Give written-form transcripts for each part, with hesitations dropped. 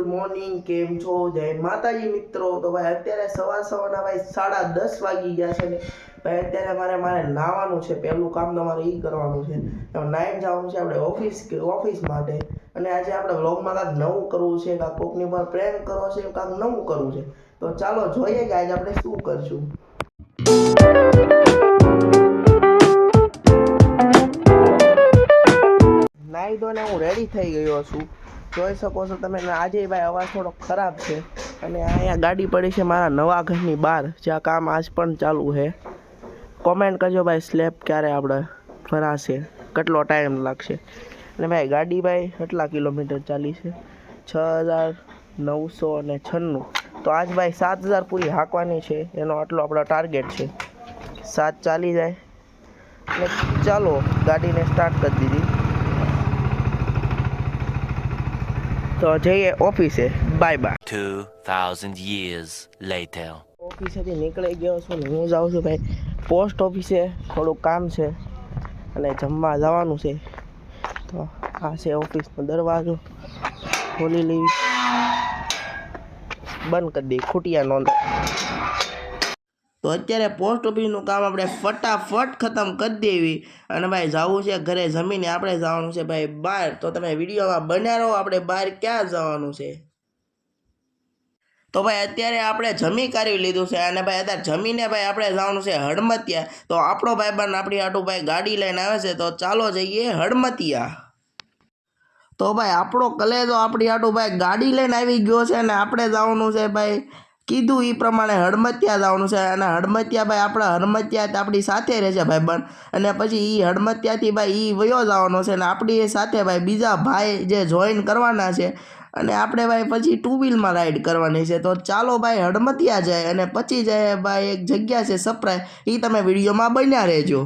Morning, કેમ છો? જય માતાજી મિત્રો। તો ભાઈ અત્યારે સવારના ભાઈ 10:30 વાગી ગયા છે ને ભાઈ અત્યારે મારે નાવાનું છે। પહેલું કામ તો મારે એ કરવાનું છે, નાઈટ જવાનું છે આપણે ઓફિસ માટે। અને આજે આપણે વ્લોગમાં કાંઈક નવું કરવું છે, કાંઈક કોકની પર પ્રેન્ક કરવો છે, કાંઈક નવું કરવું છે। તો ચાલો જોઈએ કે આજે આપણે શું કરશું। નાઈ ધોઈને હું રેડી થઈ ગયો છું, જોઈ શકો છો તમે। આજે ભાઈ અવાજ થોડો ખરાબ છે અને અહીંયા ગાડી પડી છે મારા નવા ઘરની બહાર, જ્યાં કામ આજ પણ ચાલુ છે। કોમેન્ટ કરજો ભાઈ સ્લેબ ક્યારે આપણે ભરાશે, કેટલો ટાઈમ લાગશે। અને ભાઈ ગાડી ભાઈ કેટલા કિલોમીટર ચાલી છે? 6996। તો આજ ભાઈ 7000 પૂરી હાંકવાની છે, એનો આટલો આપણો ટાર્ગેટ છે। 7 ચાલી જાય એટલે ચાલો ગાડીને સ્ટાર્ટ કરી દીધી। તો જઈએ ઓફિસે, બાય બાય। 2000 years later. ઓફિસેથી નીકળી ગયો છું ને હું જાઉં છું ભાઈ પોસ્ટ ઓફિસે, થોડુંક કામ છે અને જમવા જવાનું છે। તો આ છે ઓફિસનો દરવાજો, ખોલી લેવી, બંધ કરી દઈ, ખૂટિયા નોંધે। તો અત્યારે પોસ્ટ ઓફિસનું કામ આપણે ફટાફટ ખતમ કરી દેવી અને ભાઈ જવું છે ઘરે, જમીને આપણે જવાનું છે ભાઈ બહાર। તો તમે વિડીયોમાં બન્યા રહો, આપણે બહાર ક્યાં જવાનું છે। તો ભાઈ અત્યારે આપણે જમી કાઢી લીધું છે અને ભાઈ અત્યારે જમીને ભાઈ આપણે જવાનું છે હડમતિયા। તો આપણો ભાઈબંધ આપણી હાટું ભાઈ ગાડી લઈને આવે છે, તો ચાલો જઈએ હડમતિયા। તો ભાઈ આપણો કલેજો આપણી હાટું ભાઈ ગાડી લઈને આવી ગયો છે અને આપણે જવાનું છે ભાઈ કીધું એ પ્રમાણે હડમતિયા જવાનું છે। અને હડમતિયા ભાઈ આપણા હડમતિયા આપણી સાથે રહેશે ભાઈબંધ, અને પછી એ હડમતિયાથી ભાઈ એ વયો જવાનો છે અને આપણી સાથે ભાઈ બીજા ભાઈ જે જોઈન કરવાના છે અને આપણે ભાઈ પછી 2 વ્હીલમાં રાઈડ કરવાની છે। તો ચાલો ભાઈ હડમતિયા જાય અને પછી જાય ભાઈ એક જગ્યા છે સરપ્રાઈઝ, એ તમે વિડીયોમાં બન્યા રહેજો।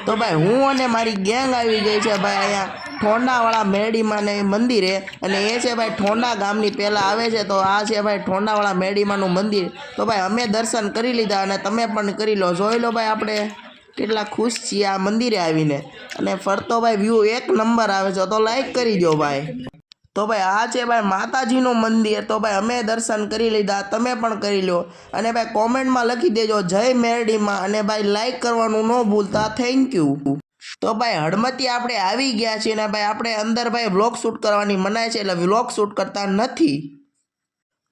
તો ભાઈ હું અને મારી ગેંગ આવી ગઈ છે ભાઈ અહીંયા ઠોંડાવાળા મેરડીમાં મંદિરે, અને એ છે ભાઈ ઠોંડા ગામની પહેલાં આવે છે। તો આ છે ભાઈ ઠોંડાવાળા મેરડીમાંનું મંદિર। તો ભાઈ અમે દર્શન કરી લીધા અને તમે પણ કરી લો, જોઈ લો ભાઈ આપણે કેટલા ખુશ છીએ આ મંદિરે આવીને, અને ફરતો ભાઈ વ્યૂ એક નંબર આવે છે, તો લાઈક કરી દો ભાઈ। તો ભાઈ આ છે ભાઈ માતાજીનું મંદિર। તો ભાઈ અમે દર્શન કરી લીધા, તમે પણ કરી લો, અને ભાઈ કોમેન્ટમાં લખી દેજો જય મેરડીમાં, અને ભાઈ લાઈક કરવાનું ન ભૂલતા, થેન્ક યુ। તો ભાઈ હડમતિયા આપણે આવી ગયા છીએ ને ભાઈ આપણે અંદર ભાઈ વ્લોગ શૂટ કરવાની મનાય છે, એટલે વ્લોગ શૂટ કરતા નથી।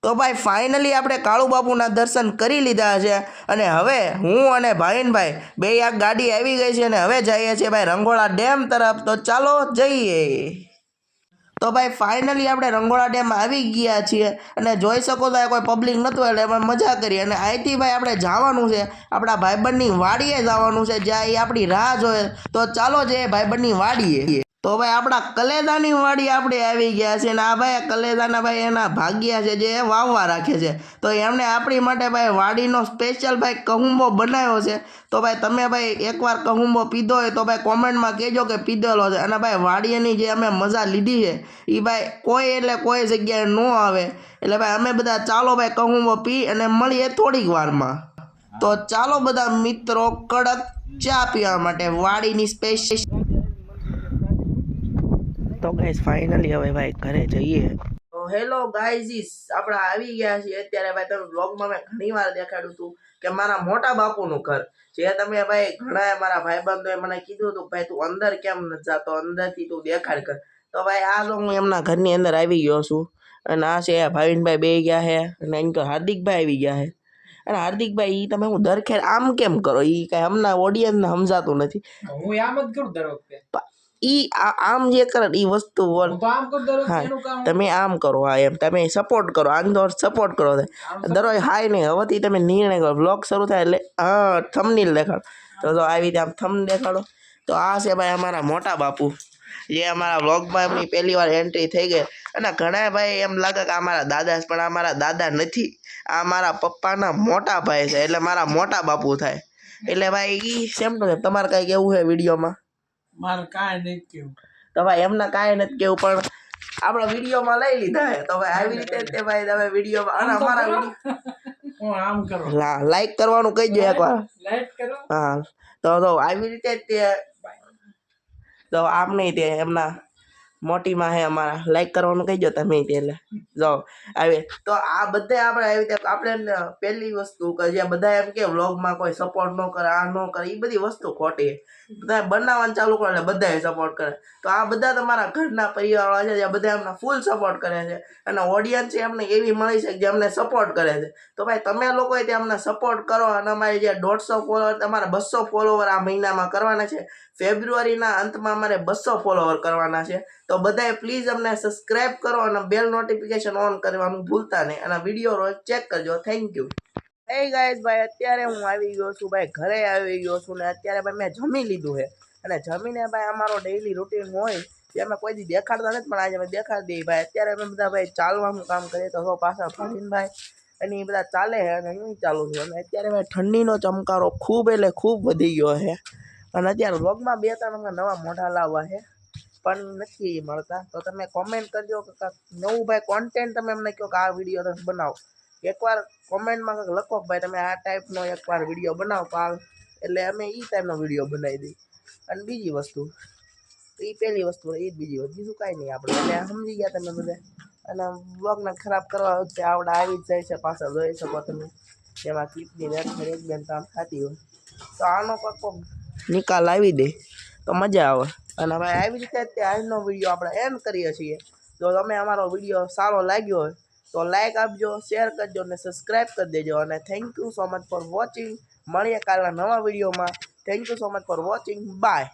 તો ભાઈ ફાઇનલી આપણે કાળુ બાપુના દર્શન કરી લીધા છે અને હવે હું અને ભાઈ બે આ ગાડી આવી ગઈ છે અને હવે જઈએ છીએ ભાઈ રંગોળા ડેમ તરફ। તો ચાલો જઈએ। તો ભાઈ ફાઇનલી આપણે રંગોળા ડેમ આવી ગયા છીએ અને જોઈ શકો છો કોઈ પબ્લિક નહોતું એટલે અમે મજા કરી, અને અહીંથી ભાઈ આપણે જવાનું છે આપણા ભાઈબંધની વાડીએ જવાનું છે, જ્યાં એ આપણી રાહ જોઈએ। તો ચાલો જઈએ ભાઈબંધની વાડીએ। તો ભાઈ આપણા કલેજાની વાડી આપણે આવી ગયા છે, અને આ ભાઈ કલેજાના ભાઈ એના ભાગ્યા છે જે વાવવા રાખે છે, તો એમણે આપણી માટે ભાઈ વાડીનો સ્પેશિયલ ભાઈ કહુંબો બનાવ્યો છે। તો ભાઈ તમે ભાઈ એકવાર કહુંબો પીધો હોય તો ભાઈ કોમેન્ટમાં કહેજો કે પીધેલો છે, અને ભાઈ વાડીની જે અમે મજા લીધી છે એ ભાઈ કોઈ એટલે કોઈ જગ્યાએ ન આવે, એટલે ભાઈ અમે બધા ચાલો ભાઈ કહુંબો પી અને મળીએ થોડીક વારમાં। તો ચાલો બધા મિત્રો કડક ચા પીવા માટે વાડીની સ્પેશિયલ। તો ગાઈસ ફાઇનલી હવે ભાઈ ઘરે જઈએ। તો હેલો ગાઈઝ, આપણે આવી ગયા છીએ અત્યારે ભાઈ, તમે વ્લોગમાં મેં ઘણી વાર દેખાડ્યું હતું કે મારા મોટા બાપુનું ઘર, જે તમે ભાઈ ઘણા મારા ભાઈબંધોએ મને કીધું હતું ભાઈ તું અંદર કેમ નથી જાતો, અંદરથી તું દેખાડ કર। તો ભાઈ આ તો હું એમના ઘરની અંદર આવી ગયો છું, અને આ છે ભાવિનભાઈ બે ગયા છે, અને અહીં તો હાર્દિકભાઈ આવી ગયા છે। અને હાર્દિકભાઈ એ તમે હું દર ખેર આમ કેમ કરો, એ કાંઈ હમણાં ઓડિયન્સને સમજાતું નથી। હું આમ જ કરું દર વખતે, ઈ આમ જે કરે એ વસ્તુ બોલ, હા તમે આમ કરો, હા એમ તમે સપોર્ટ કરો, આનો સપોર્ટ કરો દરરોજ હાય નહીં, હવેથી તમે નિર્ણય કરો, બ્લોગ શરૂ થાય એટલે હા થંબનેલ દેખાડો। તો આવી રીતે આમ થંબ દેખાડો। તો આ છે ભાઈ અમારા મોટા બાપુ, જે અમારા વ્લોગમાં એમની પહેલી વાર એન્ટ્રી થઈ ગઈ, અને ઘણા ભાઈ એમ લાગે કે અમારા દાદા છે, પણ આ મારા દાદા નથી, આ મારા પપ્પાના મોટા ભાઈ છે, એટલે મારા મોટા બાપુ થાય। એટલે ભાઈ ઈ સેમ ટુ સેમ તમારે કાંઈ કેવું છે વિડીયોમાં? મારે કાંઈ નહીં કેવું। તો ભાઈ એમને કાંઈ નથી કેવું, પણ આપણા વિડીયોમાં લઈ લીધા છે, તો ભાઈ આવી રીતે તે ભાઈ તમે વિડીયોમાં અને અમારા વિડીયો હું આમ કરો, લાઈક કરવાનું કહી દો એકવાર, લાઈક કરો, હા। તો આવી રીતે તે તો આમ નહીં, તે એમના મોટીમાં હે અમારા લાઈક કરવાનું કહી દો તમે એટલે જાઓ આવે તો આ બધે આપણે આવી રીતે આપણે પહેલી વસ્તુ કે જે બધા એમ કે વ્લોગમાં કોઈ સપોર્ટ ન કરે આ ન કરે એ બધી વસ્તુ ખોટી બધા બનાવવાનું ચાલુ કરે એટલે બધાએ સપોર્ટ કરે તો આ બધા તમારા ઘરના પરિવારવાળા છે જે બધા એમને ફૂલ સપોર્ટ કરે છે અને ઓડિયન્સ એમને એવી મળી છે જે અમને સપોર્ટ કરે છે તો ભાઈ તમે લોકોએ તે અમને સપોર્ટ કરો અને અમારી જે 150 ફોલોવર તમારા 200 ફોલોવર આ મહિનામાં કરવાના છે ફેબ્રુઆરીના અંતમાં અમારે 200 ફોલોવર કરવાના છે તો બધાએ પ્લીઝ અમને સબસ્ક્રાઇબ કરો અને બેલ નોટિફિકેશન ઓન કરવાનું ભૂલતા નહીં અને વિડીયો રોજ ચેક કરજો થેન્ક યુ હે ગાઈઝ ભાઈ અત્યારે હું આવી ગયો છું ભાઈ ઘરે આવી ગયો છું ને અત્યારે ભાઈ મેં જમી લીધું છે અને જમીને ભાઈ અમારો ડેઈલી રૂટીન હોય જે અમે કોઈ દી દેખાડતા નથી પણ આજે અમે દેખાડી દઈએ ભાઈ અત્યારે અમે બધા ભાઈ ચાલવાનું કામ કરીએ તો પાછળ ફરીને ભાઈ અને એ બધા ચાલે છે અને હું ચાલુ છું અને અત્યારે ભાઈ ઠંડીનો ચમકારો ખૂબ એટલે ખૂબ વધી ગયો છે અને અત્યારે વ્લોગમાં 2-3 અમે નવા મોઢા લાવવા છે પણ નથી મળતા તો તમે કોમેન્ટ કરજો કે કાંઈક નવું ભાઈ કોન્ટેન્ટ તમે અમને કહો કે આ વિડીયો તમે બનાવો એકવાર કોમેન્ટમાં કંઈક લખો ભાઈ તમે આ ટાઈપનો એકવાર વિડીયો બનાવો પાલ એટલે અમે એ ટાઈપનો વિડીયો બનાવી દઈએ અને બીજી વસ્તુ એ પહેલી વસ્તુ એ જ બીજી વસ્તુ બીજું કાંઈ નહીં આપણે એટલે સમજી ગયા તમે બધા અને બ્લોગને ખરાબ કરવા વખતે આપણે આવી જ જાય છે પાછળ જોઈ શકો તમે એમાં ક્લિપની રેટ એક બેન કામ થતી હોય તો આનો કોઈક નિકાલ આવી દે તો મજા આવે અને ભાઈ આવી રીતે આજનો વિડીયો આપણે એન્ડ કરીએ છીએ જો તમે અમારો વિડીયો સારો લાગ્યો હોય તો લાઈક આપજો શેર કરજો અને સબસ્ક્રાઈબ કરી દેજો અને thank you so much for watching મળીએ કાલના નવા વિડીયોમાં thank you so much for watching bye